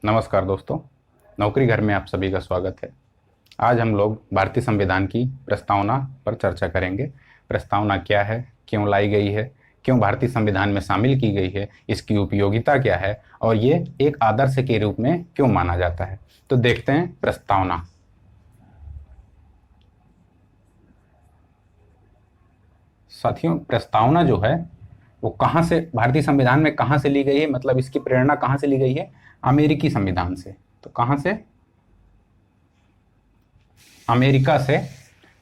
नमस्कार दोस्तों, नौकरी घर में आप सभी का स्वागत है। आज हम लोग भारतीय संविधान की प्रस्तावना पर चर्चा करेंगे। प्रस्तावना क्या है, क्यों लाई गई है, क्यों भारतीय संविधान में शामिल की गई है, इसकी उपयोगिता क्या है और ये एक आदर्श के रूप में क्यों माना जाता है। तो देखते हैं प्रस्तावना। साथियों, प्रस्तावना जो है वो कहाँ से भारतीय संविधान में कहाँ से ली गई है, मतलब इसकी प्रेरणा कहाँ से ली गई है? अमेरिकी संविधान से। तो कहाँ से? अमेरिका से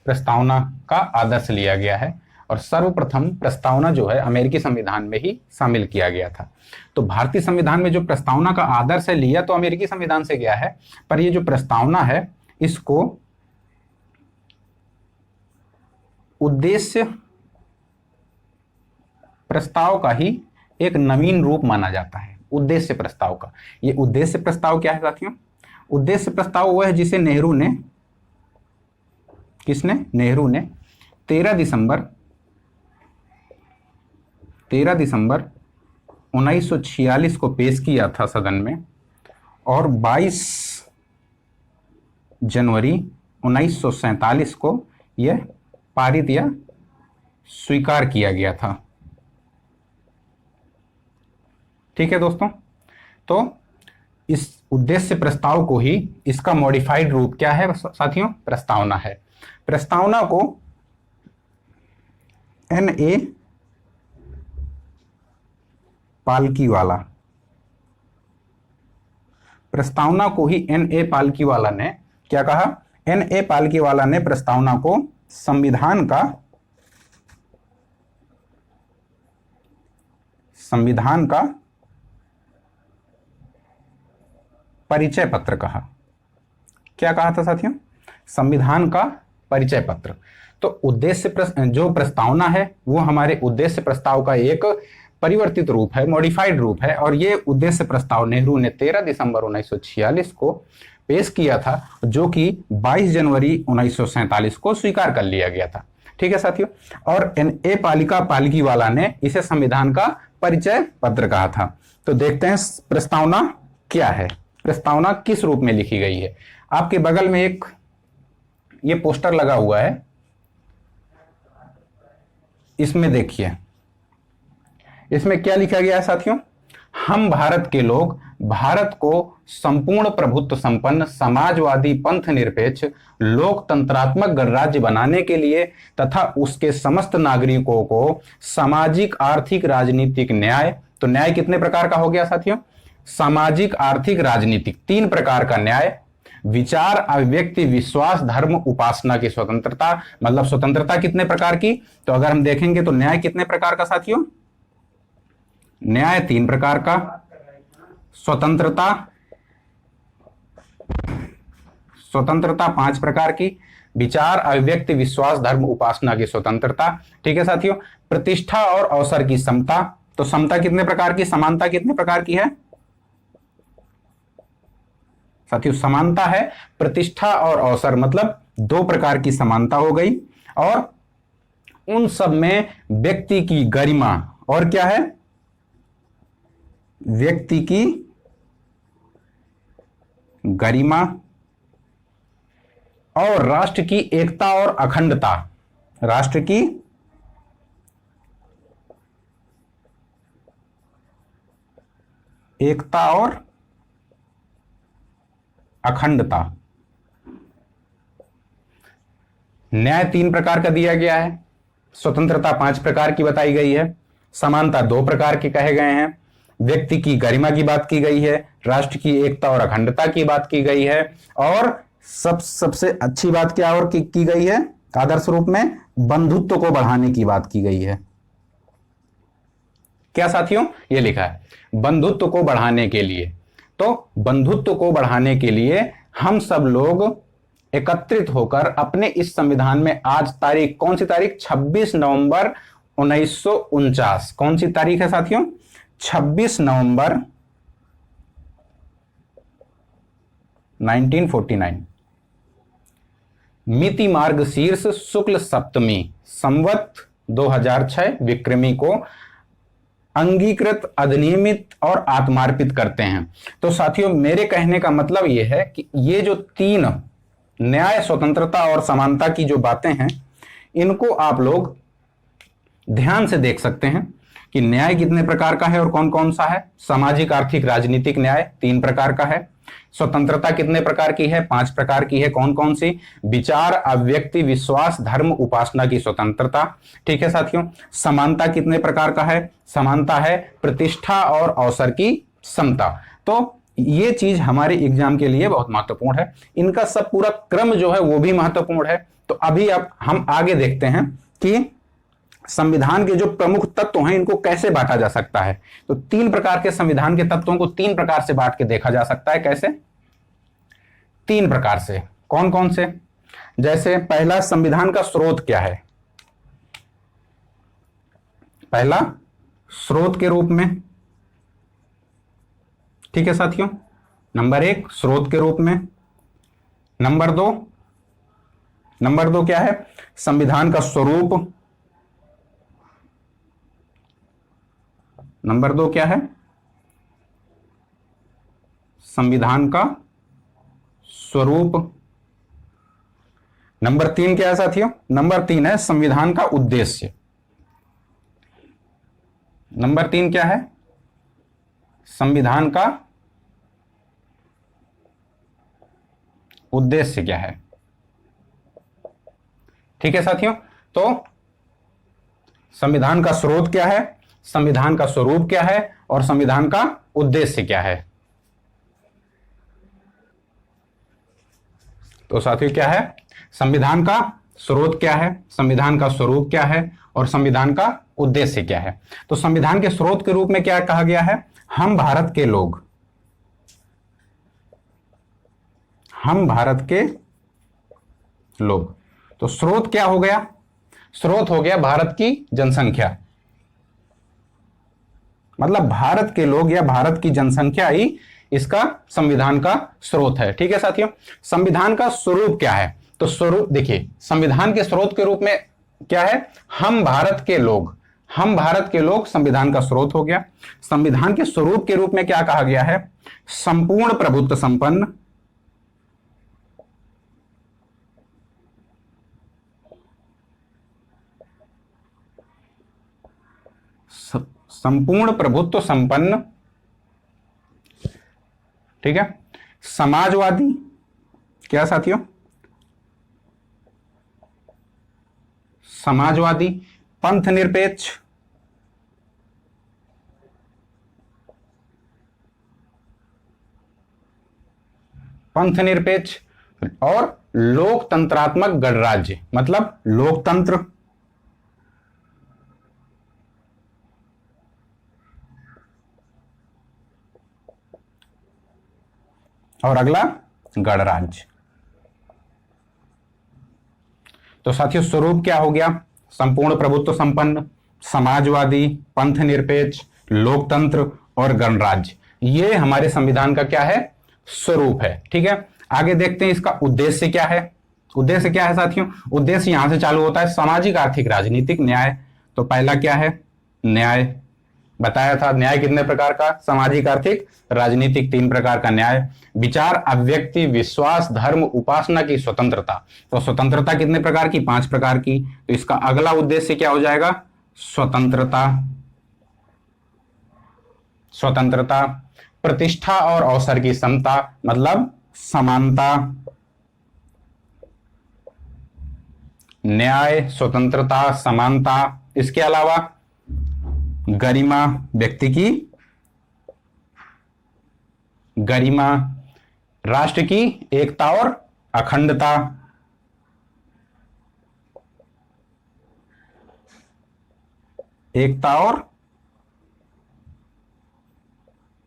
प्रस्तावना का आदर्श लिया गया है और सर्वप्रथम प्रस्तावना जो है अमेरिकी संविधान में ही शामिल किया गया था। तो भारतीय संविधान में जो प्रस्तावना का आदर्श लिया तो अमेरिकी संविधान से गया है, पर ये जो प्रस्तावना है इसको उद्देश्य प्रस्ताव का ही एक नवीन रूप माना जाता है। उद्देश्य प्रस्ताव का ये उद्देश्य प्रस्ताव क्या है साथियों? उद्देश्य प्रस्ताव वह है जिसे नेहरू ने 13 दिसंबर 1946 को पेश किया था सदन में और 22 जनवरी 1947 को यह पारित या स्वीकार किया गया था। ठीक है दोस्तों, तो इस उद्देश्य प्रस्ताव को ही इसका मॉडिफाइड रूप क्या है साथियों? प्रस्तावना है। प्रस्तावना को N.A. पालकीवाला, प्रस्तावना को ही N.A. पालकीवाला ने क्या कहा? N.A. पालकीवाला ने प्रस्तावना को संविधान का परिचय पत्र कहा। क्या कहा था साथियों? संविधान का परिचय पत्र। तो उद्देश्य जो प्रस्तावना है वो हमारे उद्देश्य प्रस्ताव का एक परिवर्तित रूप है, मॉडिफाइड रूप है, और ये उद्देश्य प्रस्ताव नेहरू ने 13 दिसंबर 1946 को पेश किया था, जो कि 22 जनवरी 1947 को स्वीकार कर लिया गया था। ठीक है साथियों, और N.A. पालकीवाला ने इसे संविधान का परिचय पत्र कहा था। तो देखते हैं प्रस्तावना क्या है, प्रस्तावना किस रूप में लिखी गई है। आपके बगल में एक ये पोस्टर लगा हुआ है, इसमें देखिए, इसमें क्या लिखा गया है साथियों? हम भारत के लोग भारत को संपूर्ण प्रभुत्व संपन्न समाजवादी पंथ निरपेक्ष लोकतंत्रात्मक गणराज्य बनाने के लिए तथा उसके समस्त नागरिकों को सामाजिक आर्थिक राजनीतिक न्याय, तो न्याय कितने प्रकार का हो गया साथियों? सामाजिक आर्थिक राजनीतिक 3 प्रकार का न्याय, विचार अभिव्यक्ति विश्वास धर्म उपासना की स्वतंत्रता, मतलब स्वतंत्रता कितने प्रकार की? तो अगर हम देखेंगे तो न्याय कितने प्रकार का साथियों? न्याय 3 प्रकार का, स्वतंत्रता 5 प्रकार की, विचार अभिव्यक्ति विश्वास धर्म उपासना की स्वतंत्रता। ठीक है साथियों, प्रतिष्ठा और अवसर की समता, तो समता कितने प्रकार की, समानता कितने प्रकार की है साथियों? समानता है, प्रतिष्ठा और अवसर मतलब 2 प्रकार की समानता हो गई, और उन सब में व्यक्ति की गरिमा, और क्या है? व्यक्ति की गरिमा और राष्ट्र की एकता और अखंडता, राष्ट्र की एकता और अखंडता। न्याय 3 प्रकार का दिया गया है, स्वतंत्रता 5 प्रकार की बताई गई है, समानता 2 प्रकार के कहे गए हैं, व्यक्ति की गरिमा की बात की गई है, राष्ट्र की एकता और अखंडता की बात की गई है, और सबसे अच्छी बात क्या और की गई है आदर्श रूप में? बंधुत्व को बढ़ाने की बात की गई है। क्या साथियों? ये लिखा है बंधुत्व को बढ़ाने के लिए। तो बंधुत्व को बढ़ाने के लिए हम सब लोग एकत्रित होकर अपने इस संविधान में आज तारीख, कौन सी तारीख? 26 नवंबर 1949। कौन सी तारीख है साथियों? 26 नवंबर 1949। मिति मार्ग शीर्ष शुक्ल सप्तमी संवत 2006 विक्रमी को अंगीकृत, अधिनियमित और आत्मार्पित करते हैं। तो साथियों, मेरे कहने का मतलब यह है कि ये जो तीन न्याय, स्वतंत्रता और समानता की जो बातें हैं, इनको आप लोग ध्यान से देख सकते हैं कि न्याय कितने प्रकार का है और कौन कौन सा है। सामाजिक, आर्थिक, राजनीतिक न्याय 3 प्रकार का है। स्वतंत्रता कितने प्रकार की है? 5 प्रकार की है। कौन कौन सी? विचार, अभिव्यक्ति, विश्वास, धर्म, उपासना की स्वतंत्रता। ठीक है साथियों। समानता कितने प्रकार का है? समानता है प्रतिष्ठा और अवसर की समता। तो ये चीज हमारे एग्जाम के लिए बहुत महत्वपूर्ण है। इनका सब पूरा क्रम जो है वो भी महत्वपूर्ण है। तो अभी अब हम आगे देखते हैं कि संविधान के जो प्रमुख तत्व हैं इनको कैसे बांटा जा सकता है। तो 3 प्रकार के संविधान के तत्वों को 3 प्रकार से बांट के देखा जा सकता है। कैसे? 3 प्रकार से। कौन कौन से? जैसे पहला, संविधान का स्रोत क्या है? पहला, स्रोत के रूप में। ठीक है साथियों। नंबर 1 स्रोत के रूप में। नंबर 2 क्या है? संविधान का स्वरूप। नंबर 2 क्या है? संविधान का स्वरूप। नंबर 3 क्या है साथियों? नंबर 3 है संविधान का उद्देश्य। नंबर 3 क्या है? संविधान का उद्देश्य क्या है। ठीक है साथियों। तो संविधान का स्रोत क्या है, संविधान का स्वरूप क्या है और संविधान का उद्देश्य क्या है। तो साथियों क्या है? संविधान का स्रोत क्या है, संविधान का स्वरूप क्या है और संविधान का उद्देश्य क्या है। तो संविधान के स्रोत के रूप में क्या कहा गया है? हम भारत के लोग, हम भारत के लोग। तो स्रोत क्या हो गया? स्रोत हो गया भारत की जनसंख्या, मतलब भारत के लोग या भारत की जनसंख्या ही इसका संविधान का स्रोत है। ठीक है साथियों। संविधान का स्वरूप क्या है? तो स्वरूप देखिए, संविधान के स्रोत के रूप में क्या है? हम भारत के लोग, हम भारत के लोग संविधान का स्रोत हो गया। संविधान के स्वरूप के रूप में क्या कहा गया है? संपूर्ण प्रभुत्व संपन्न, संपूर्ण प्रभुत्व संपन्न, ठीक है, समाजवादी, क्या साथियों? समाजवादी, पंथ निरपेक्ष, पंथ निरपेक्ष और लोकतंत्रात्मक गणराज्य, मतलब लोकतंत्र। और अगला गणराज्य। तो साथियों स्वरूप क्या हो गया? संपूर्ण प्रभुत्व संपन्न, समाजवादी, पंथ निरपेक्ष, लोकतंत्र और गणराज्य। ये हमारे संविधान का क्या है? स्वरूप है। ठीक है। आगे देखते हैं इसका उद्देश्य क्या है। उद्देश्य क्या है साथियों? उद्देश्य यहां से चालू होता है, सामाजिक, आर्थिक, राजनीतिक न्याय। तो पहला क्या है? न्याय। बताया था न्याय कितने प्रकार का? सामाजिक, आर्थिक, राजनीतिक, 3 प्रकार का न्याय। विचार, अभिव्यक्ति, विश्वास, धर्म, उपासना की स्वतंत्रता। तो स्वतंत्रता कितने प्रकार की? 5 प्रकार की। तो इसका अगला उद्देश्य क्या हो जाएगा? स्वतंत्रता। स्वतंत्रता, प्रतिष्ठा और अवसर की समता, मतलब समानता। न्याय, स्वतंत्रता, समानता। इसके अलावा गरिमा, व्यक्ति की गरिमा, राष्ट्र की एकता और अखंडता, एकता और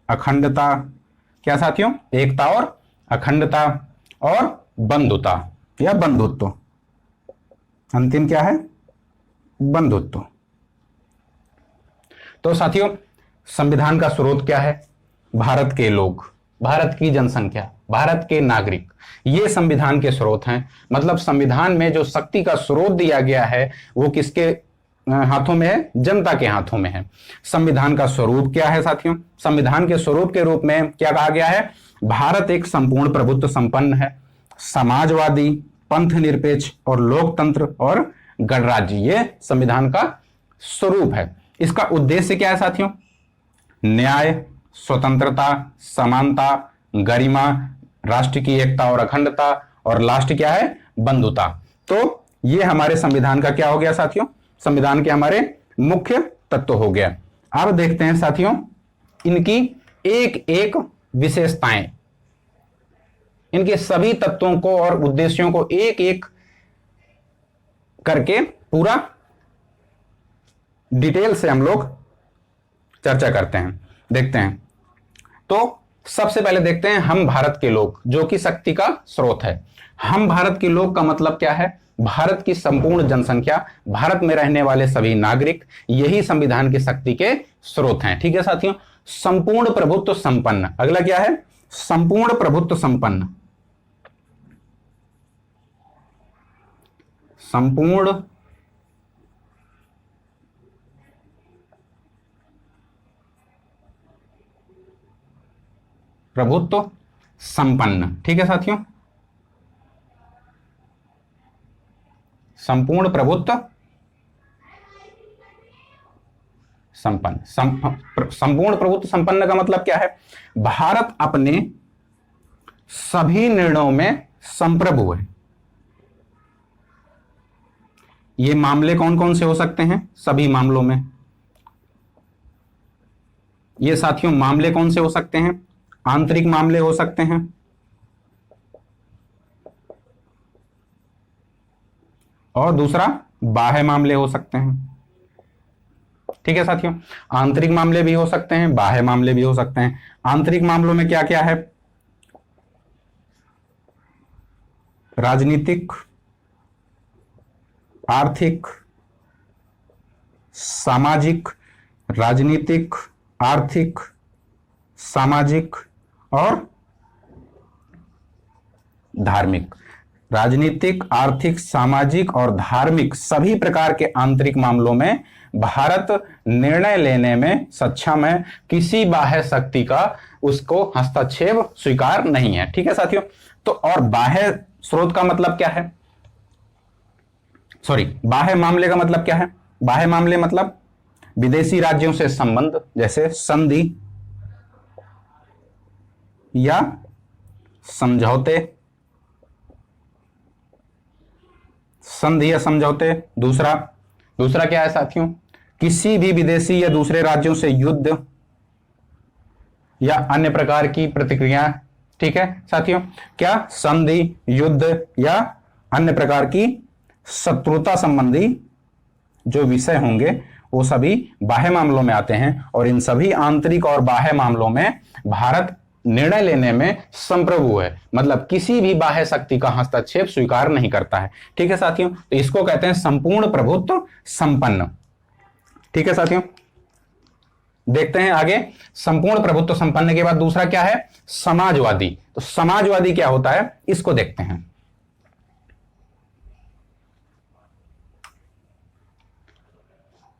अखंडता। क्या साथियों? एकता और अखंडता और बंधुता या बंधुत्व। अंतिम क्या है? बंधुत्व। तो साथियों संविधान का स्रोत क्या है? भारत के लोग, भारत की जनसंख्या, भारत के नागरिक, ये संविधान के स्रोत हैं। मतलब संविधान में जो शक्ति का स्रोत दिया गया है वो किसके हाथों में है, जनता के हाथों में है। संविधान का स्वरूप क्या है साथियों? संविधान के स्वरूप के रूप में क्या कहा गया है? भारत एक संपूर्ण प्रभुत्व संपन्न है, समाजवादी, पंथ निरपेक्ष और लोकतंत्र और गणराज्य, ये संविधान का स्वरूप है। इसका उद्देश्य क्या है साथियों? न्याय, स्वतंत्रता, समानता, गरिमा, राष्ट्र की एकता और अखंडता, और लास्ट क्या है? बंधुता। तो ये हमारे संविधान का क्या हो गया साथियों? संविधान के हमारे मुख्य तत्व हो गया। अब देखते हैं साथियों इनकी एक एक विशेषताएं, इनके सभी तत्वों को और उद्देश्यों को एक एक करके पूरा डिटेल से हम लोग चर्चा करते हैं, देखते हैं। तो सबसे पहले देखते हैं हम भारत के लोग, जो कि शक्ति का स्रोत है। हम भारत के लोग का मतलब क्या है? भारत की संपूर्ण जनसंख्या, भारत में रहने वाले सभी नागरिक, यही संविधान की शक्ति के स्रोत हैं। ठीक है साथियों। संपूर्ण प्रभुत्व संपन्न, अगला क्या है? संपूर्ण प्रभुत्व संपन्न। संपूर्ण प्रभुत्व संपन्न। ठीक है साथियों, संपूर्ण प्रभुत्व संपन्न। संपूर्ण प्रभुत्व संपन्न का मतलब क्या है? भारत अपने सभी निर्णयों में संप्रभु है। ये मामले कौन कौन से हो सकते हैं? सभी मामलों में। ये साथियों मामले कौन से हो सकते हैं? आंतरिक मामले हो सकते हैं, और दूसरा बाह्य मामले हो सकते हैं। ठीक है साथियों, आंतरिक मामले भी हो सकते हैं, बाह्य मामले भी हो सकते हैं। आंतरिक मामलों में क्या क्या है? राजनीतिक, आर्थिक, सामाजिक, राजनीतिक, आर्थिक, सामाजिक और धार्मिक। राजनीतिक, आर्थिक, सामाजिक और धार्मिक सभी प्रकार के आंतरिक मामलों में भारत निर्णय लेने में सक्षम है। किसी बाह्य शक्ति का उसको हस्तक्षेप स्वीकार नहीं है। ठीक है साथियों। तो और बाह्य स्रोत का मतलब क्या है? बाह्य मामले का मतलब क्या है? बाह्य मामले मतलब विदेशी राज्यों से संबंध, जैसे संधि या समझौते, संधि या समझौते। दूसरा क्या है साथियों? किसी भी विदेशी या दूसरे राज्यों से युद्ध या अन्य प्रकार की प्रतिक्रिया। ठीक है साथियों, क्या? संधि, युद्ध या अन्य प्रकार की शत्रुता संबंधी जो विषय होंगे वो सभी बाह्य मामलों में आते हैं, और इन सभी आंतरिक और बाह्य मामलों में भारत निर्णय लेने में संप्रभु है, मतलब किसी भी बाह्य शक्ति का हस्तक्षेप स्वीकार नहीं करता है। ठीक है साथियों, तो इसको कहते हैं संपूर्ण प्रभुत्व संपन्न। ठीक है साथियों, देखते हैं आगे। संपूर्ण प्रभुत्व संपन्न के बाद दूसरा क्या है? समाजवादी। तो समाजवादी क्या होता है, इसको देखते हैं।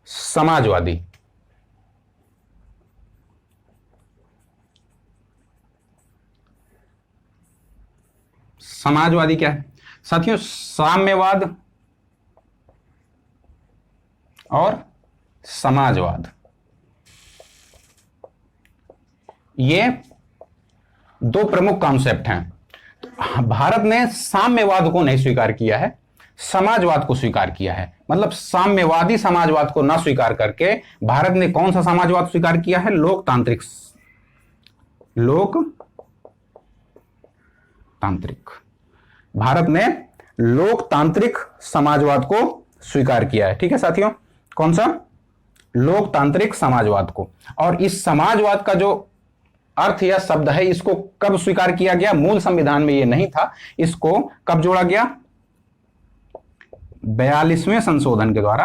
समाजवादी समाजवादी क्या है साथियों? साम्यवाद और समाजवाद, ये दो प्रमुख कॉन्सेप्ट हैं। भारत ने साम्यवाद को नहीं स्वीकार किया है, समाजवाद को स्वीकार किया है। मतलब साम्यवादी समाजवाद को ना स्वीकार करके भारत ने कौन सा समाजवाद स्वीकार किया है? लोकतांत्रिक भारत ने लोकतांत्रिक समाजवाद को स्वीकार किया है। ठीक है साथियों, कौन सा? लोकतांत्रिक समाजवाद को। और इस समाजवाद का जो अर्थ या शब्द है, इसको कब स्वीकार किया गया? मूल संविधान में ये नहीं था, इसको कब जोड़ा गया? 42वें संशोधन के द्वारा,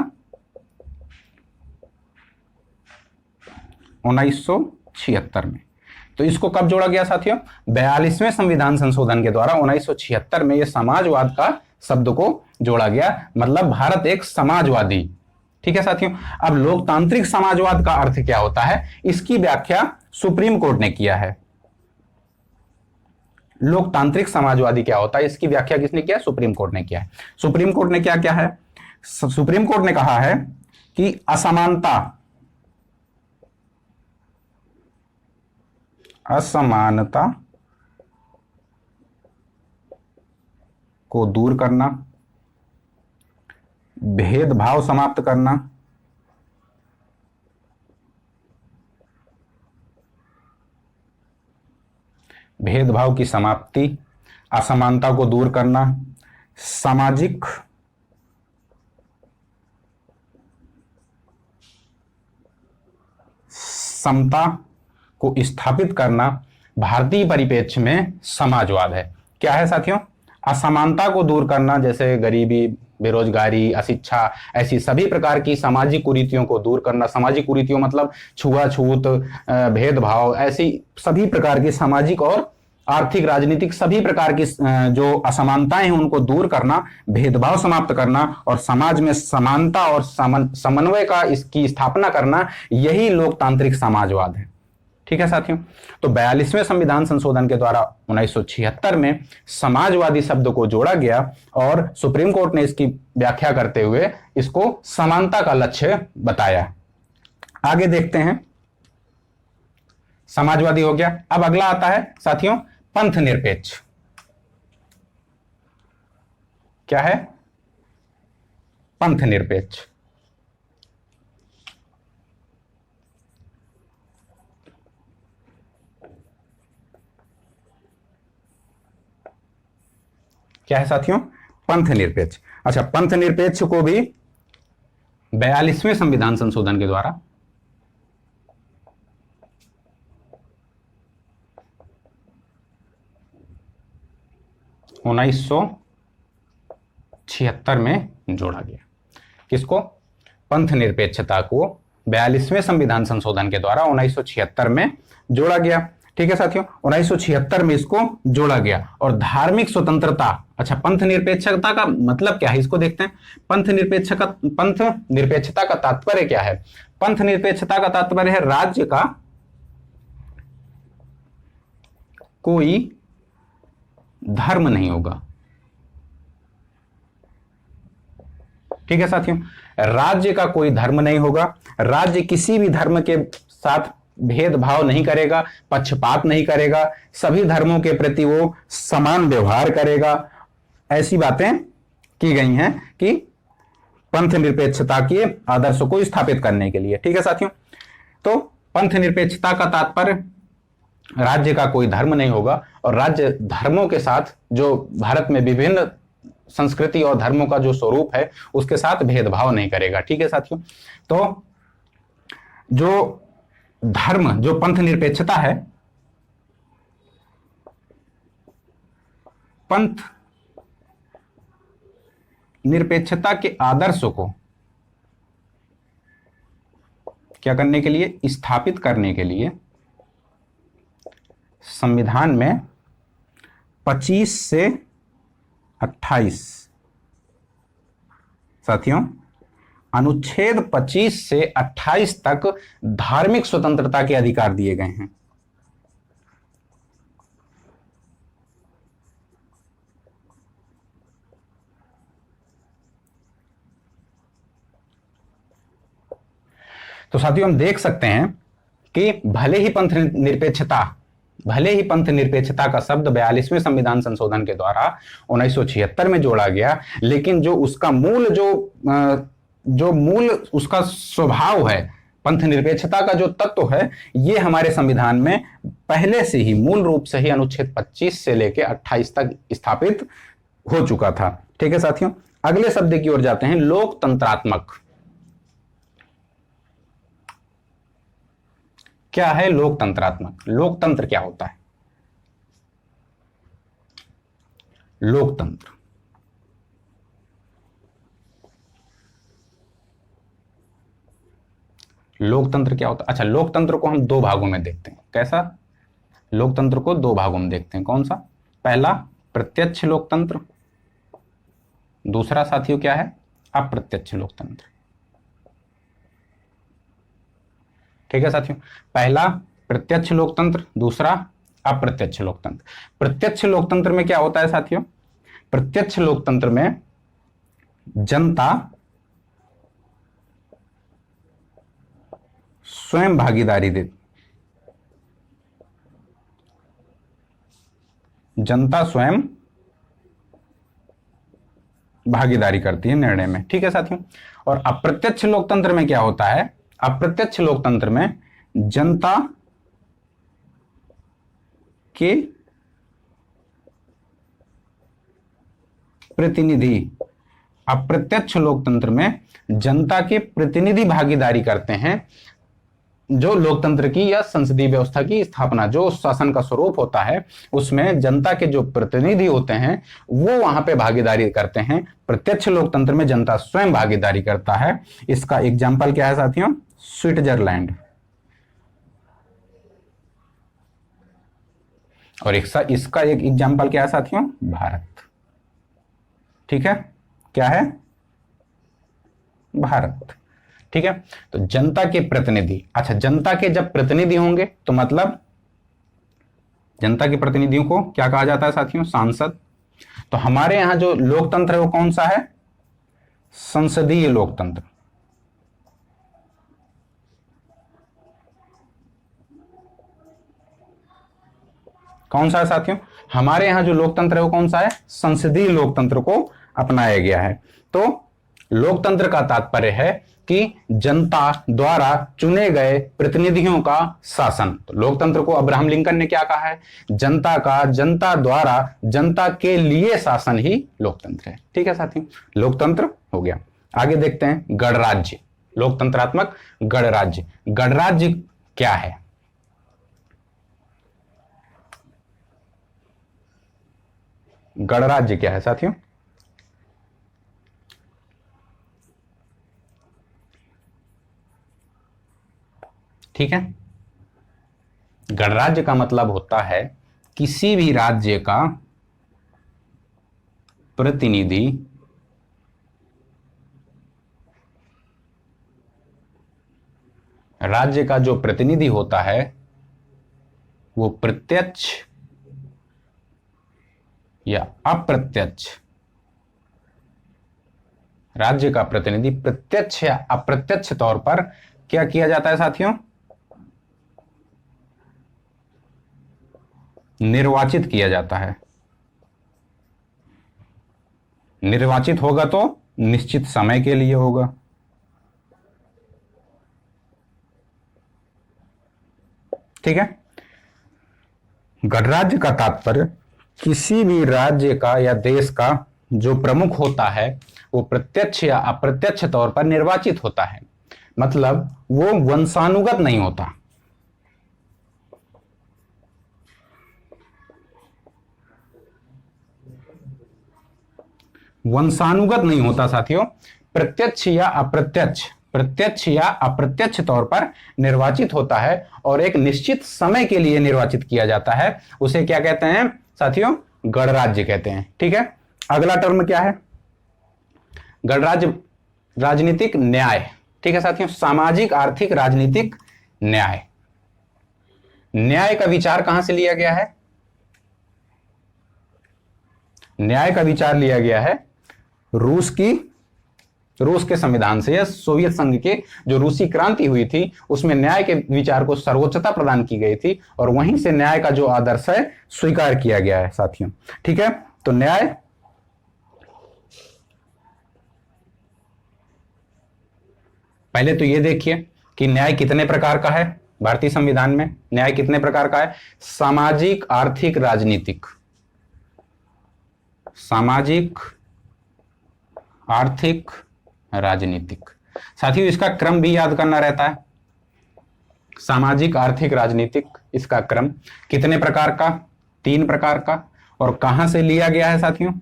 1976 में। तो इसको कब जोड़ा गया साथियों? 42वें संविधान संशोधन के द्वारा 1976 में ये समाजवाद का शब्द को जोड़ा गया। मतलब भारत एक समाजवादी ठीक है साथियों। अब लोकतांत्रिक समाजवाद का अर्थ क्या होता है, इसकी व्याख्या सुप्रीम कोर्ट ने किया है। लोकतांत्रिक समाजवादी क्या होता है, इसकी व्याख्या किसने किया, सुप्रीम कोर्ट ने किया है। सुप्रीम कोर्ट ने क्या क्या है, सुप्रीम कोर्ट ने कहा है कि असमानता को दूर करना, भेदभाव समाप्त करना, भेदभाव की समाप्ति, असमानता को दूर करना, सामाजिक समता को स्थापित करना भारतीय परिप्रेक्ष्य में समाजवाद है। क्या है साथियों, असमानता को दूर करना, जैसे गरीबी, बेरोजगारी, अशिक्षा, ऐसी सभी प्रकार की सामाजिक कुरीतियों को दूर करना। सामाजिक कुरीतियों मतलब छुआछूत, भेदभाव, ऐसी सभी प्रकार की सामाजिक और आर्थिक, राजनीतिक सभी प्रकार की जो असमानताएं हैं उनको दूर करना, भेदभाव समाप्त करना और समाज में समानता और समन्वय का इसकी स्थापना करना, यही लोकतांत्रिक समाजवाद है। ठीक है साथियों। तो 42वें संविधान संशोधन के द्वारा 1976 में समाजवादी शब्द को जोड़ा गया और सुप्रीम कोर्ट ने इसकी व्याख्या करते हुए इसको समानता का लक्ष्य बताया। आगे देखते हैं, समाजवादी हो गया। अब अगला आता है साथियों पंथ निरपेक्ष। क्या है, पंथ निरपेक्ष। क्या है साथियों, पंथ निरपेक्ष। अच्छा, पंथ निरपेक्ष को भी 42वें संविधान संशोधन के द्वारा 1976 में जोड़ा गया। किसको, पंथ निरपेक्षता को 42वें संविधान संशोधन के द्वारा 1976 में जोड़ा गया। ठीक है साथियों, 1976 में इसको जोड़ा गया। और धार्मिक स्वतंत्रता, अच्छा पंथ निरपेक्षता का मतलब क्या है, इसको देखते हैं। पंथ निरपेक्षता का तात्पर्य क्या है। पंथ निरपेक्षता का तात्पर्य है राज्य का कोई धर्म नहीं होगा। ठीक है साथियों, राज्य का कोई धर्म नहीं होगा। राज्य किसी भी धर्म के साथ भेदभाव नहीं करेगा, पक्षपात नहीं करेगा, सभी धर्मों के प्रति वो समान व्यवहार करेगा। ऐसी बातें की गई हैं कि पंथ निरपेक्षता के आदर्श को स्थापित करने के लिए। ठीक है साथियों, तो पंथ निरपेक्षता का तात्पर्य राज्य का कोई धर्म नहीं होगा और राज्य धर्मों के साथ, जो भारत में विभिन्न संस्कृति और धर्मों का जो स्वरूप है उसके साथ भेदभाव नहीं करेगा। ठीक है साथियों, तो जो धर्म, जो पंथ निरपेक्षता है, पंथ निरपेक्षता के आदर्श को क्या करने के लिए, स्थापित करने के लिए संविधान में 25 से 28 साथियों, अनुच्छेद 25 से 28 तक धार्मिक स्वतंत्रता के अधिकार दिए गए हैं। तो साथियों हम देख सकते हैं कि भले ही पंथ निरपेक्षता का शब्द 42वें संविधान संशोधन के द्वारा 1976 में जोड़ा गया, लेकिन जो उसका मूल उसका स्वभाव है, पंथ निरपेक्षता का जो तत्व है, ये हमारे संविधान में पहले से ही मूल रूप से ही अनुच्छेद 25 से लेकर 28 तक स्थापित हो चुका था। ठीक है साथियों, अगले शब्द की ओर जाते हैं, लोकतंत्रात्मक। क्या है लोकतंत्रात्मक, लोकतंत्र क्या होता है। लोकतंत्र, लोकतंत्र क्या होता है। अच्छा, लोकतंत्र को हम दो भागों में देखते हैं। कैसा, लोकतंत्र को दो भागों में देखते हैं। कौन सा, पहला प्रत्यक्ष लोकतंत्र, दूसरा साथियों क्या है, अप्रत्यक्ष लोकतंत्र। ठीक है साथियों, पहला प्रत्यक्ष लोकतंत्र, दूसरा अप्रत्यक्ष लोकतंत्र। प्रत्यक्ष लोकतंत्र में क्या होता है साथियों, प्रत्यक्ष लोकतंत्र में जनता स्वयं भागीदारी देती, जनता स्वयं भागीदारी करती है निर्णय में। ठीक है साथियों, और अप्रत्यक्ष लोकतंत्र में क्या होता है, अप्रत्यक्ष लोकतंत्र में जनता के प्रतिनिधि, अप्रत्यक्ष लोकतंत्र में जनता के प्रतिनिधि भागीदारी करते हैं। जो लोकतंत्र की या संसदीय व्यवस्था की स्थापना, जो शासन का स्वरूप होता है, उसमें जनता के जो प्रतिनिधि होते हैं वो वहां पे भागीदारी करते हैं। प्रत्यक्ष लोकतंत्र में जनता स्वयं भागीदारी करता है। इसका एग्जाम्पल क्या है साथियों, स्विट्जरलैंड, और इसका एक एग्जाम्पल क्या है साथियों, भारत। ठीक है, क्या है, भारत। ठीक है, तो जनता के प्रतिनिधि, अच्छा जनता के जब प्रतिनिधि होंगे तो मतलब जनता के प्रतिनिधियों को क्या कहा जाता है साथियों, सांसद। तो हमारे यहां जो लोकतंत्र है वो कौन सा है, संसदीय लोकतंत्र। कौन सा है साथियों, हमारे यहां जो लोकतंत्र है वो कौन सा है, संसदीय लोकतंत्र को अपनाया गया है। तो लोकतंत्र का तात्पर्य है कि जनता द्वारा चुने गए प्रतिनिधियों का शासन। तो लोकतंत्र को अब्राहम लिंकन ने क्या कहा है, जनता का, जनता द्वारा जनता के लिए शासन ही लोकतंत्र है। ठीक है साथियों, लोकतंत्र हो गया। आगे देखते हैं गणराज्य, लोकतंत्रात्मक गणराज्य। गणराज्य क्या है, गणराज्य क्या है साथियों, ठीक है, गणराज्य का मतलब होता है किसी भी राज्य का प्रतिनिधि राज्य का जो प्रतिनिधि होता है वो प्रत्यक्ष या अप्रत्यक्ष, राज्य का प्रतिनिधि प्रत्यक्ष या अप्रत्यक्ष तौर पर क्या किया जाता है साथियों, निर्वाचित किया जाता है। निर्वाचित होगा तो निश्चित समय के लिए होगा। ठीक है, गणराज्य का तात्पर्य किसी भी राज्य का या देश का जो प्रमुख होता है वो प्रत्यक्ष या अप्रत्यक्ष तौर पर निर्वाचित होता है, मतलब वो वंशानुगत नहीं होता। वंशानुगत नहीं होता साथियों, प्रत्यक्ष या अप्रत्यक्ष, प्रत्यक्ष या अप्रत्यक्ष तौर पर निर्वाचित होता है और एक निश्चित समय के लिए निर्वाचित किया जाता है। उसे क्या कहते हैं साथियों, गणराज्य कहते हैं। ठीक है, अगला टर्म क्या है, गणराज्य, राजनीतिक न्याय। ठीक है साथियों, सामाजिक आर्थिक राजनीतिक न्याय। न्याय का विचार कहां से लिया गया है, न्याय का विचार लिया गया है रूस के संविधान से, या सोवियत संघ के जो रूसी क्रांति हुई थी उसमें न्याय के विचार को सर्वोच्चता प्रदान की गई थी और वहीं से न्याय का जो आदर्श है स्वीकार किया गया है साथियों। ठीक है, तो न्याय, पहले तो ये देखिए कि न्याय कितने प्रकार का है। भारतीय संविधान में न्याय कितने प्रकार का है, सामाजिक आर्थिक राजनीतिक, सामाजिक आर्थिक राजनीतिक। साथियों इसका क्रम भी याद करना रहता है, सामाजिक आर्थिक राजनीतिक, इसका क्रम कितने प्रकार का, 3 प्रकार का। और कहां से लिया गया है साथियों,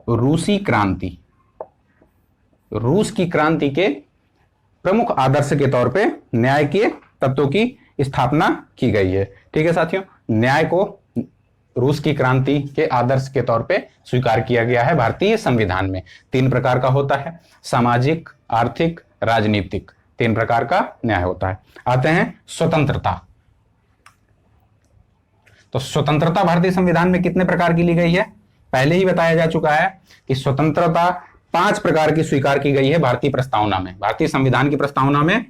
रूसी क्रांति, रूस की क्रांति के प्रमुख आदर्श के तौर पे न्याय के तत्वों की स्थापना की गई है। ठीक है साथियों, न्याय को रूस की क्रांति के आदर्श के तौर पे स्वीकार किया गया है भारतीय संविधान में। 3 प्रकार का होता है, सामाजिक, आर्थिक, राजनीतिक, 3 प्रकार का न्याय होता है। आते हैं स्वतंत्रता। तो स्वतंत्रता भारतीय संविधान में कितने प्रकार की ली गई है? पहले ही बताया जा चुका है कि स्वतंत्रता 5 प्रकार की स्वीकार की गई है भारतीय प्रस्तावना में। भारतीय संविधान की प्रस्तावना में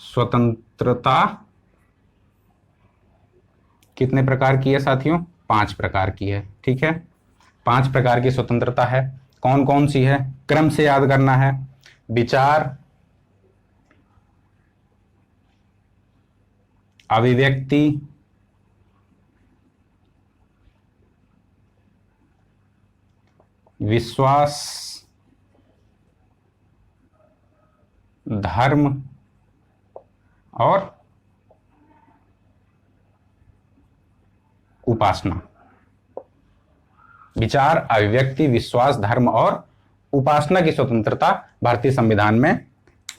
स्वतंत्रता कितने प्रकार की है साथियों? 5 प्रकार की है। ठीक है, 5 प्रकार की स्वतंत्रता है। कौन कौन सी है? क्रम से याद करना है। विचार, अभिव्यक्ति, विश्वास, धर्म और उपासना। विचार, अभिव्यक्ति, विश्वास, धर्म और उपासना की स्वतंत्रता भारतीय संविधान में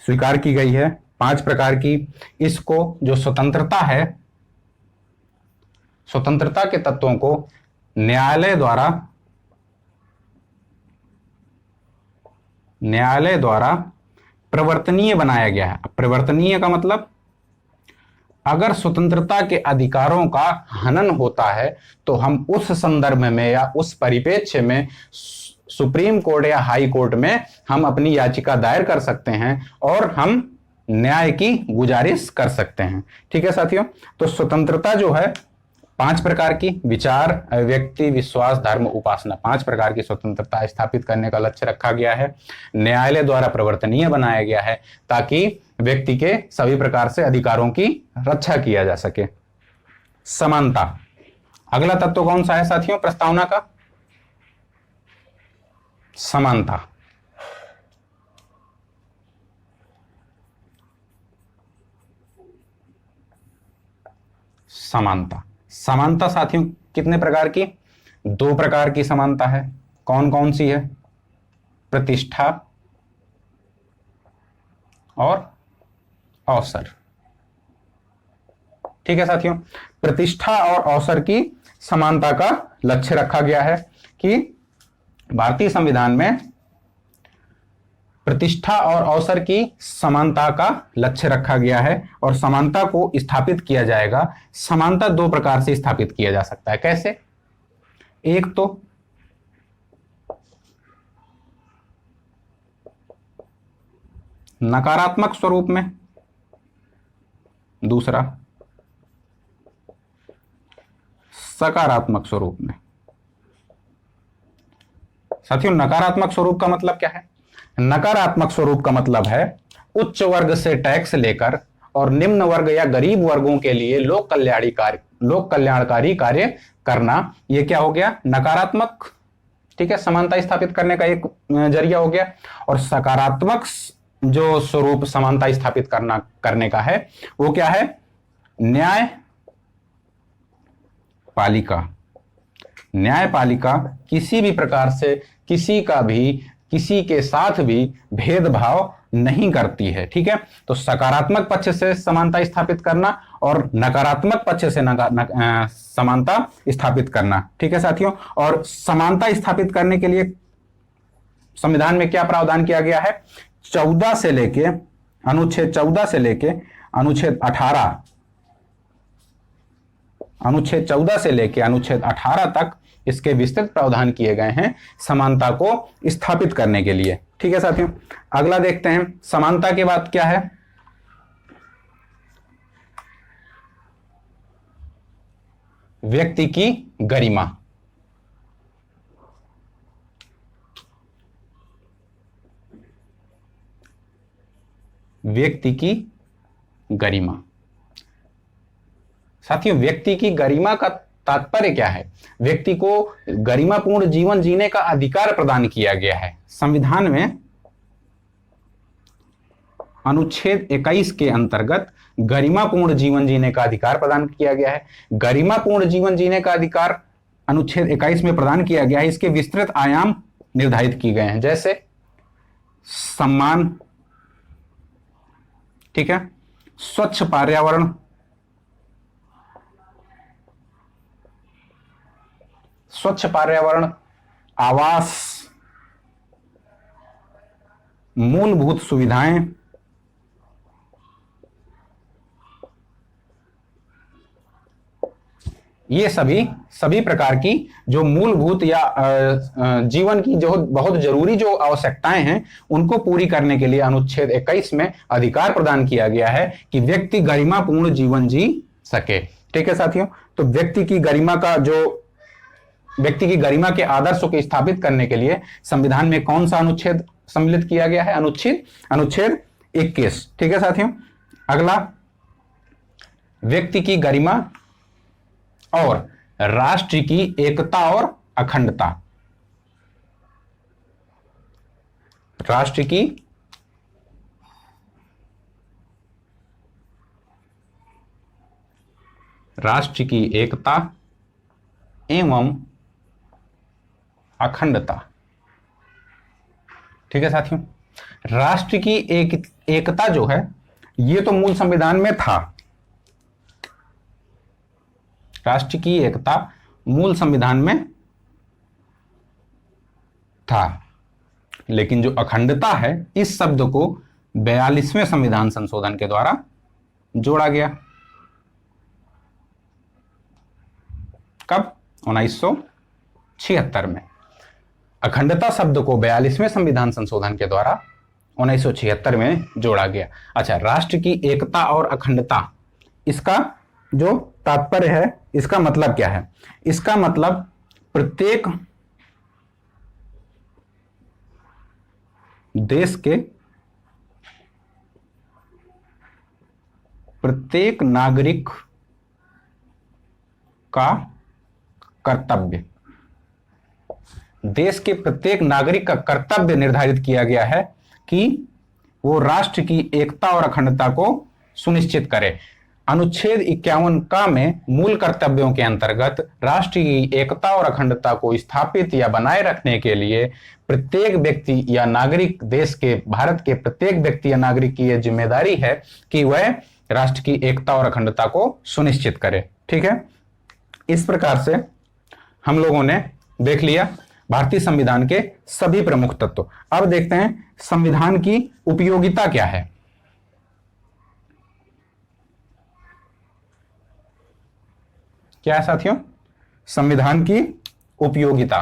स्वीकार की गई है, 5 प्रकार की। इसको जो स्वतंत्रता है, स्वतंत्रता के तत्वों को न्यायालय द्वारा प्रवर्तनीय बनाया गया है। प्रवर्तनीय का मतलब, अगर स्वतंत्रता के अधिकारों का हनन होता है तो हम उस संदर्भ में या उस परिप्रेक्ष्य में सुप्रीम कोर्ट या हाई कोर्ट में हम अपनी याचिका दायर कर सकते हैं और हम न्याय की गुजारिश कर सकते हैं। ठीक है साथियों, तो स्वतंत्रता जो है 5 प्रकार की, विचार, अभिव्यक्ति, विश्वास, धर्म, उपासना, 5 प्रकार की स्वतंत्रता स्थापित करने का लक्ष्य रखा गया है। न्यायालय द्वारा प्रवर्तनीय बनाया गया है ताकि व्यक्ति के सभी प्रकार से अधिकारों की रक्षा किया जा सके। समानता, अगला तत्व कौन सा है साथियों प्रस्तावना का? समानता। समानता, समानता साथियों कितने प्रकार की? 2 प्रकार की समानता है। कौन कौन सी है? प्रतिष्ठा और अवसर। ठीक है साथियों, प्रतिष्ठा और अवसर की समानता का लक्ष्य रखा गया है कि भारतीय संविधान में प्रतिष्ठा और अवसर की समानता का लक्ष्य रखा गया है और समानता को स्थापित किया जाएगा। समानता 2 प्रकार से स्थापित किया जा सकता है। कैसे? एक तो नकारात्मक स्वरूप में, दूसरा सकारात्मक स्वरूप में। साथियों नकारात्मक स्वरूप का मतलब क्या है? नकारात्मक स्वरूप का मतलब है उच्च वर्ग से टैक्स लेकर और निम्न वर्ग या गरीब वर्गों के लिए लोक कल्याणकारी कार्य करना। यह क्या हो गया? नकारात्मक। ठीक है, समानता स्थापित करने का एक जरिया हो गया। और सकारात्मक जो स्वरूप समानता स्थापित करने का है वो क्या है? न्यायपालिका। न्यायपालिका किसी भी प्रकार से किसी के साथ भी भेदभाव नहीं करती है। ठीक है, तो सकारात्मक पक्ष से समानता स्थापित करना और नकारात्मक पक्ष से समानता स्थापित करना। ठीक है साथियों, और समानता स्थापित करने के लिए संविधान में क्या प्रावधान किया गया है? अनुच्छेद 14 से लेके अनुच्छेद 18 तक इसके विस्तृत प्रावधान किए गए हैं समानता को स्थापित करने के लिए। ठीक है साथियों, अगला देखते हैं समानता के बाद क्या है? व्यक्ति की गरिमा। व्यक्ति की गरिमा। साथियों व्यक्ति की गरिमा का तात्पर्य क्या है? व्यक्ति को गरिमापूर्ण जीवन जीने का अधिकार प्रदान किया गया है। संविधान में अनुच्छेद 21 के अंतर्गत गरिमापूर्ण जीवन जीने का अधिकार प्रदान किया गया है। गरिमापूर्ण जीवन जीने का अधिकार अनुच्छेद 21 में प्रदान किया गया है। इसके विस्तृत आयाम निर्धारित किए गए हैं, जैसे सम्मान, ठीक है, स्वच्छ पर्यावरण, स्वच्छ पर्यावरण, आवास, मूलभूत सुविधाएं, ये सभी प्रकार की जो मूलभूत या जीवन की जो बहुत जरूरी जो आवश्यकताएं हैं उनको पूरी करने के लिए अनुच्छेद 21 में अधिकार प्रदान किया गया है कि व्यक्ति गरिमापूर्ण जीवन जी सके। ठीक है साथियों, तो व्यक्ति की गरिमा के आदर्शों को स्थापित करने के लिए संविधान में कौन सा अनुच्छेद सम्मिलित किया गया है? अनुच्छेद 21। ठीक है साथियों, अगला, व्यक्ति की गरिमा और राष्ट्र की एकता और अखंडता। राष्ट्र की एकता एवं अखंडता। ठीक है साथियों, राष्ट्र की एकता जो है ये तो मूल संविधान में था, राष्ट्र की एकता मूल संविधान में था, लेकिन जो अखंडता है इस शब्द को 42वें संविधान संशोधन के द्वारा जोड़ा गया। कब? 1976 में अखंडता शब्द को 42वें संविधान संशोधन के द्वारा 1976 में जोड़ा गया। अच्छा, राष्ट्र की एकता और अखंडता, इसका जो तात्पर्य है, इसका मतलब क्या है? इसका मतलब प्रत्येक देश के प्रत्येक नागरिक का कर्तव्य, देश के प्रत्येक नागरिक का कर्तव्य निर्धारित किया गया है कि वो राष्ट्र की एकता और अखंडता को सुनिश्चित करे। अनुच्छेद 51 का में मूल कर्तव्यों के अंतर्गत राष्ट्र की एकता और अखंडता को स्थापित या बनाए रखने के लिए प्रत्येक व्यक्ति या नागरिक, देश के, भारत के प्रत्येक व्यक्ति या नागरिक की यह जिम्मेदारी है कि वह राष्ट्र की एकता और अखंडता को सुनिश्चित करे। ठीक है, इस प्रकार से हम लोगों ने देख लिया भारतीय संविधान के सभी प्रमुख तत्व। अब देखते हैं संविधान की उपयोगिता क्या है। क्या है साथियों? संविधान की उपयोगिता,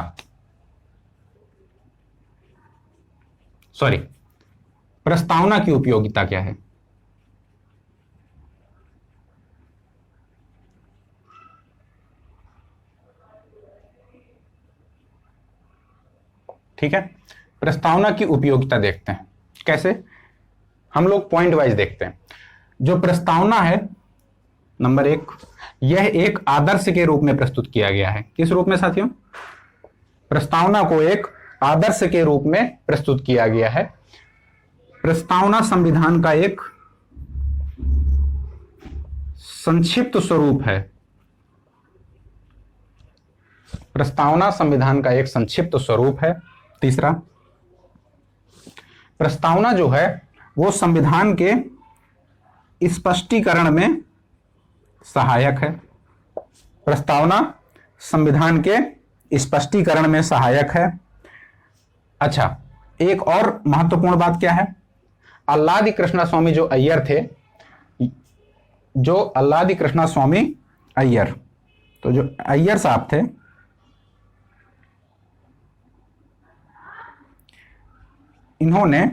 प्रस्तावना की उपयोगिता क्या है? ठीक है, प्रस्तावना की उपयोगिता देखते हैं। कैसे? हम लोग पॉइंट वाइज देखते हैं। जो प्रस्तावना है, नंबर 1, यह एक आदर्श के रूप में प्रस्तुत किया गया है। किस रूप में साथियों? प्रस्तावना को एक आदर्श के रूप में प्रस्तुत किया गया है। प्रस्तावना संविधान का एक संक्षिप्त स्वरूप है। प्रस्तावना संविधान का एक संक्षिप्त स्वरूप है। तीसरा, प्रस्तावना जो है वो संविधान के स्पष्टीकरण में सहायक है। प्रस्तावना संविधान के स्पष्टीकरण में सहायक है। अच्छा, एक और महत्वपूर्ण बात क्या है? अल्लादी कृष्णस्वामी जो अय्यर थे, जो अल्लादी कृष्णस्वामी अय्यर, तो जो अय्यर साहब थे, इन्होंने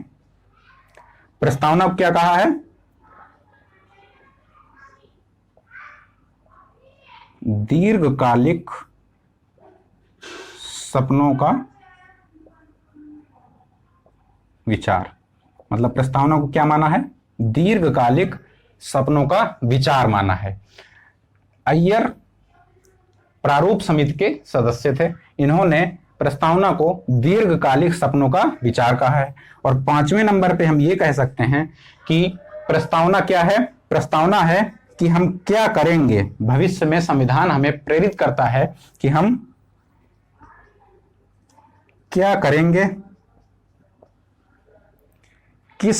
प्रस्तावना को क्या कहा है? दीर्घकालिक सपनों का विचार। मतलब प्रस्तावना को क्या माना है? दीर्घकालिक सपनों का विचार माना है। अय्यर प्रारूप समिति के सदस्य थे, इन्होंने प्रस्तावना को दीर्घकालिक सपनों का विचार कहा है। और 5वें नंबर पे हम ये कह सकते हैं कि प्रस्तावना क्या है? प्रस्तावना है कि हम क्या करेंगे भविष्य में। संविधान हमें प्रेरित करता है कि हम क्या करेंगे किस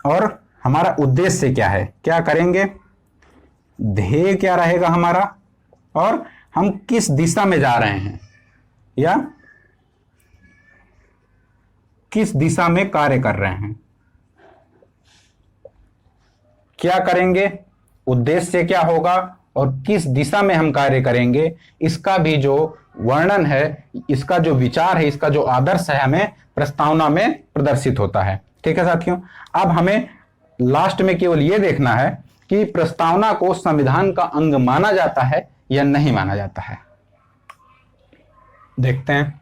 और हमारा उद्देश्य क्या है, क्या करेंगे, ध्येय क्या रहेगा हमारा, और हम किस दिशा में जा रहे हैं या किस दिशा में कार्य कर रहे हैं, क्या करेंगे, उद्देश्य क्या होगा और किस दिशा में हम कार्य करेंगे, इसका भी जो वर्णन है, इसका जो विचार है, इसका जो आदर्श है, हमें प्रस्तावना में प्रदर्शित होता है। ठीक है साथियों, अब हमें लास्ट में केवल यह देखना है कि प्रस्तावना को संविधान का अंग माना जाता है या नहीं माना जाता है। देखते हैं।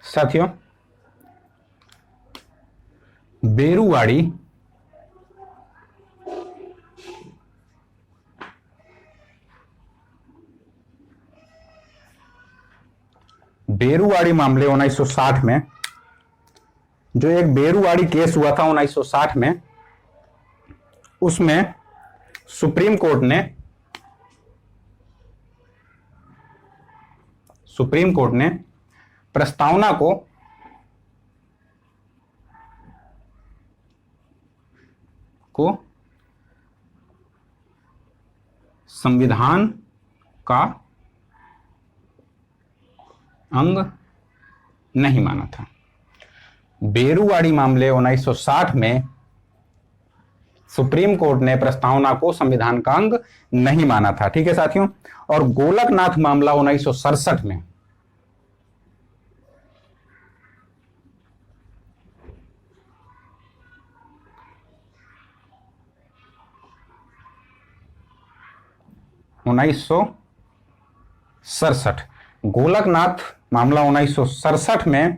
साथियों, बेरुवाड़ी मामले 1960 में, जो एक बेरुवाड़ी केस हुआ था 1960 में, उसमें सुप्रीम कोर्ट ने प्रस्तावना को संविधान का अंग नहीं माना था। बेरुवाड़ी मामले 1960 में सुप्रीम कोर्ट ने प्रस्तावना को संविधान का अंग नहीं माना था। ठीक है साथियों, और गोलकनाथ मामला 1967 में गोलकनाथ मामला 1967 में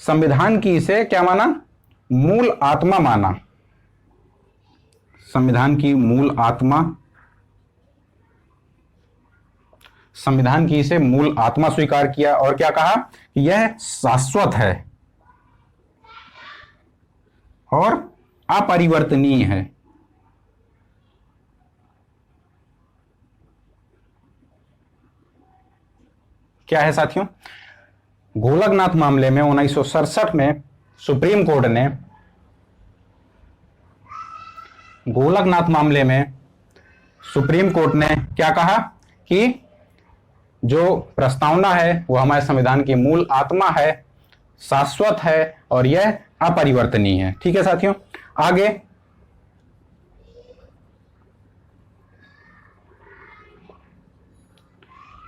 संविधान की इसे क्या माना, मूल आत्मा माना। संविधान की इसे मूल आत्मा स्वीकार किया और क्या कहा कि यह शाश्वत है और अपरिवर्तनीय है। क्या है साथियों, गोलकनाथ मामले में 1967 में सुप्रीम कोर्ट ने क्या कहा कि जो प्रस्तावना है वो हमारे संविधान की मूल आत्मा है, शाश्वत है और यह अपरिवर्तनीय है। ठीक है साथियों, आगे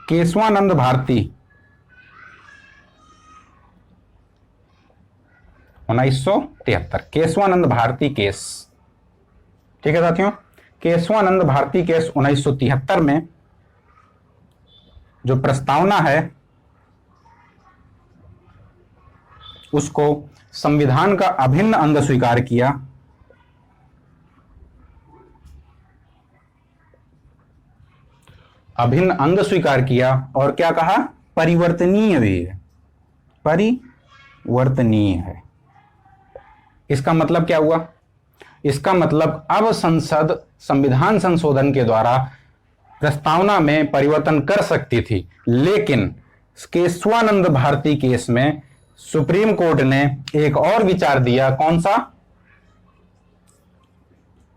केशवानंद भारती 1973, केशवानंद भारती केस। ठीक है साथियों, केशवानंद भारती केस 1973 में जो प्रस्तावना है उसको संविधान का अभिन्न अंग स्वीकार किया। और क्या कहा, परिवर्तनीय भी है, परिवर्तनीय है। इसका मतलब क्या हुआ, इसका मतलब अब संसद संविधान संशोधन के द्वारा प्रस्तावना में परिवर्तन कर सकती थी, लेकिन केशवानंद भारती केस में सुप्रीम कोर्ट ने एक और विचार दिया। कौन सा,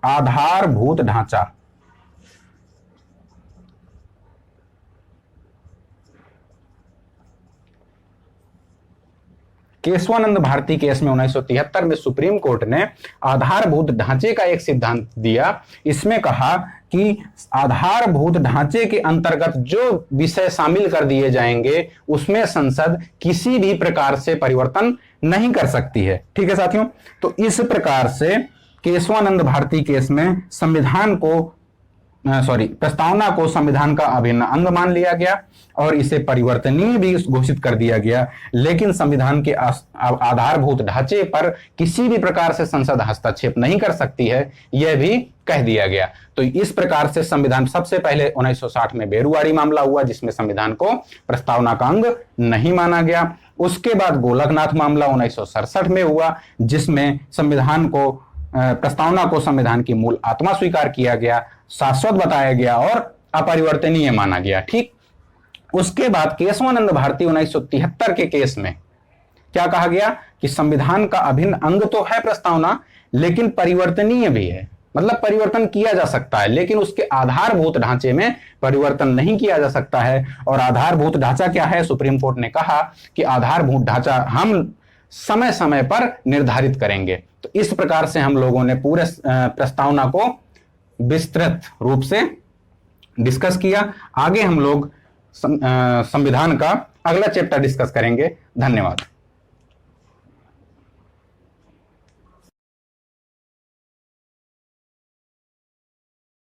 आधारभूत ढांचा। केशवानंद भारती केस में 1973 में सुप्रीम कोर्ट ने आधारभूत ढांचे का एक सिद्धांत दिया। इसमें कहा कि आधारभूत ढांचे के अंतर्गत जो विषय शामिल कर दिए जाएंगे उसमें संसद किसी भी प्रकार से परिवर्तन नहीं कर सकती है। ठीक है साथियों, तो इस प्रकार से केशवानंद भारती केस में प्रस्तावना को संविधान का अभिन्न अंग मान लिया गया और इसे परिवर्तनीय भी घोषित कर दिया गया, लेकिन संविधान के आधारभूत ढांचे पर किसी भी प्रकार से संसद हस्तक्षेप नहीं कर सकती है, यह भी कह दिया गया। तो इस प्रकार से संविधान, सबसे पहले 1960 में बेरुवाड़ी मामला हुआ जिसमें संविधान को प्रस्तावना का अंग नहीं माना गया। उसके बाद गोलकनाथ मामला 1967 में हुआ जिसमें प्रस्तावना को संविधान की मूल आत्मा स्वीकार किया गया, शाश्वत बताया गया और अपरिवर्तनीय माना गया। ठीक, उसके बाद केशवानंद भारती 1973 के केस में क्या कहा गया कि संविधान का अभिन्न अंग तो है प्रस्तावना, लेकिन परिवर्तनीय भी है, मतलब परिवर्तन किया जा सकता है, लेकिन उसके आधारभूत ढांचे में परिवर्तन नहीं किया जा सकता है। और आधारभूत ढांचा क्या है? सुप्रीम कोर्ट ने कहा कि आधारभूत ढांचा हम समय समय पर निर्धारित करेंगे। तो इस प्रकार से हम लोगों ने पूरे प्रस्तावना को विस्तृत रूप से डिस्कस किया। आगे हम लोग संविधान का अगला चैप्टर डिस्कस करेंगे। धन्यवाद।